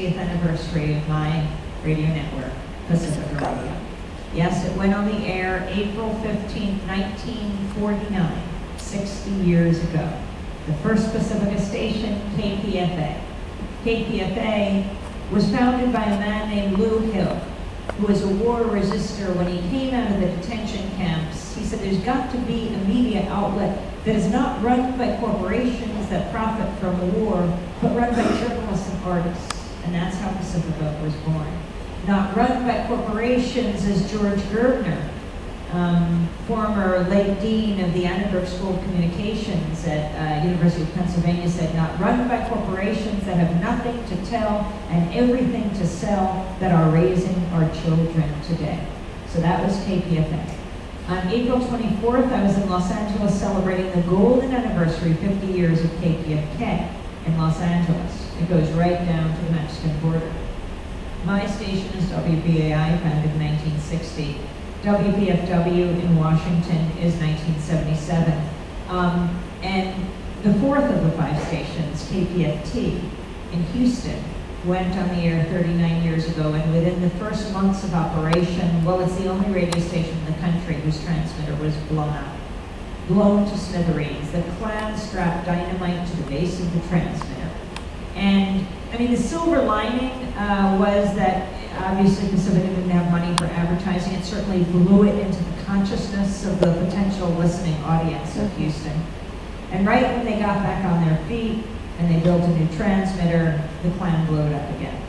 60th anniversary of my radio network, Pacifica Radio. Yes, it went on the air April 15, 1949, 60 years ago. The first Pacifica station, KPFA. KPFA was founded by a man named Lou Hill, who was a war resistor. When he came out of the detention camps, he said there's got to be a media outlet that is not run by corporations that profit from the war, but run by journalists and artists. And that's how Pacifica was born. Not run by corporations as George Gerbner, former late dean of the Annenberg School of Communications at University of Pennsylvania, said, not run by corporations that have nothing to tell and everything to sell that are raising our children today. So that was KPFA. On April 24th, I was in Los Angeles celebrating the golden anniversary, 50 years of KPFK in Los Angeles. It goes right down to the Mexican border. My station is WBAI, founded in 1960. WPFW in Washington is 1977. And the fourth of the five stations, KPFT in Houston, went on the air 39 years ago, and within the first months of operation, well, it's the only radio station in the country whose transmitter was blown up, blown to smithereens. The Klan strapped dynamite to the base of the transmitter. And, I mean, the silver lining was that obviously Pacifica didn't have money for advertising. It certainly blew it into the consciousness of the potential listening audience of Houston. And right when they got back on their feet, and they built a new transmitter, the Klan blew it up again.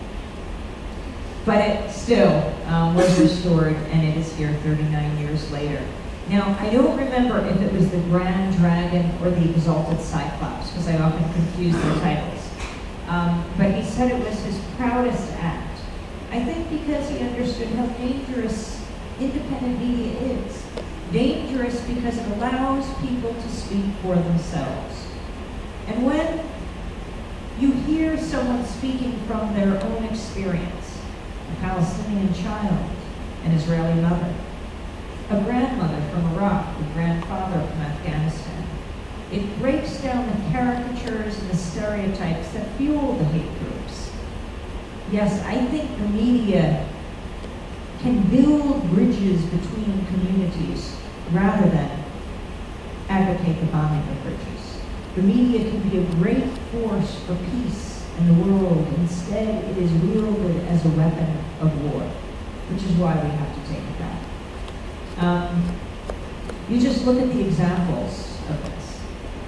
But it still was restored, and it is here 39 years later. Now, I don't remember if it was the Grand Dragon or the Exalted Cyclops, because I often confuse the titles. But he said it was his proudest act. I think because he understood how dangerous independent media is. Dangerous because it allows people to speak for themselves. And when you hear someone speaking from their own experience, a Palestinian child, an Israeli mother, a grandmother from Iraq, a grandfather from Afghanistan, it breaks down the caricatures and the stereotypes that fuel the hate groups. Yes, I think the media can build bridges between communities rather than advocate the bombing of bridges. The media can be a great force for peace in the world. Instead, it is wielded as a weapon of war, which is why we have to take it back. You just look at the examples of this.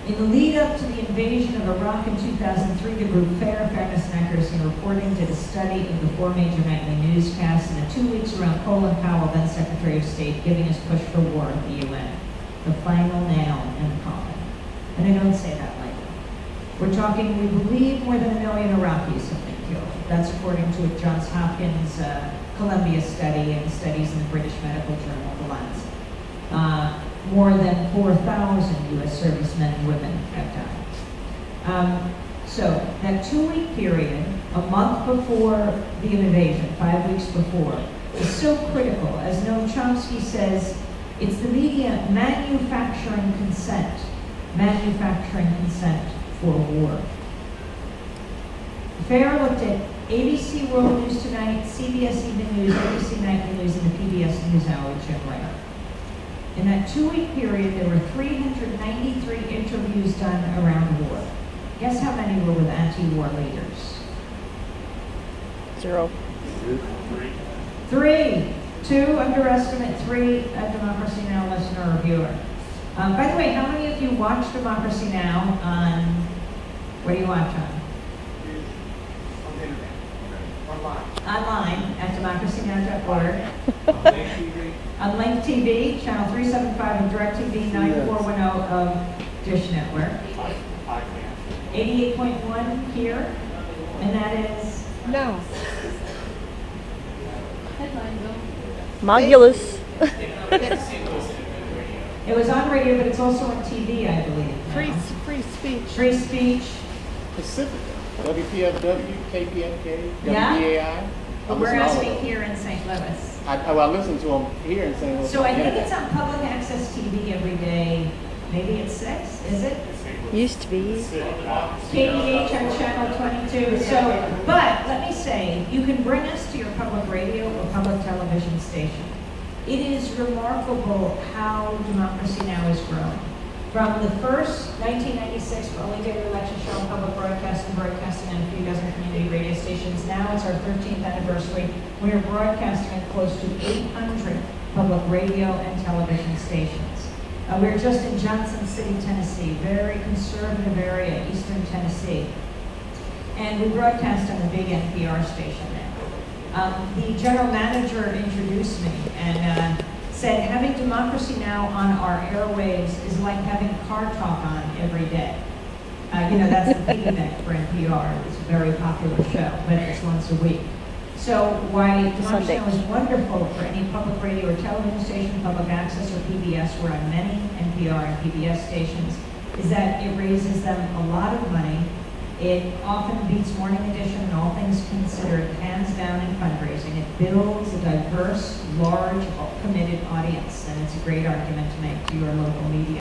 In the lead up to the invasion of Iraq in 2003, the group Fairness and Accuracy in Reporting did a study of the four major nightly newscasts in the 2 weeks around Colin Powell, then Secretary of State, giving his push for war at the UN. The final nail in the coffin. And I don't say that lightly. We're talking, we believe more than 1 million Iraqis have been killed. That's according to a Johns Hopkins Columbia study and studies in the British Medical Journal, The Lancet. More than 4,000 U.S. servicemen and women have died. So that 2-week period, a month before the invasion, 5 weeks before, is so critical. As Noam Chomsky says, it's the media manufacturing consent for war. FAIR looked at ABC World News Tonight, CBS Evening News, ABC Nightly News, and the PBS NewsHour with Jim Rare. In that 2-week period, there were 393 interviews done around the war. Guess how many were with anti-war leaders? 0. 3. 2 underestimate, 3 at Democracy Now! Listener or viewer. By the way, how many of you watch Democracy Now! On, where do you watch on? On the internet. Online. Online at democracynow.org. On Link TV, channel 375 of DirecTV, 9410 of Dish Network. 88.1 here, and that is? No. Modulus. It was on radio, but it's also on TV, I believe. Free speech. Free speech. Pacifica. WPFW, KPFK, Yeah? WBAI. But we're asking here in St. Louis. I listen to them here in St. Louis. So I think it's on public access TV every day. Maybe it's 6, is it? Used to be. KDH on channel 22. So, but let me say, saying, you can bring us to your public radio or public television station. It is remarkable how Democracy Now! Has grown. From the first 1996 early daily election show on public broadcasting on a few dozen community radio stations, now it's our 13th anniversary. We are broadcasting at close to 800 public radio and television stations. We're just in Johnson City, Tennessee, very conservative area, eastern Tennessee. And we broadcast on the big NPR station now. The general manager introduced me and said, having Democracy Now! On our airwaves is like having Car Talk on every day. That's the piggyback for NPR. It's a very popular show, but it's once a week. So why Democracy Now! Is wonderful for any public radio or television station, public access or PBS, we're on many NPR and PBS stations, is that it raises them a lot of money. It often beats Morning Edition and All Things Considered, hands down in fundraising. It builds a diverse, large, committed audience, and it's a great argument to make to your local media.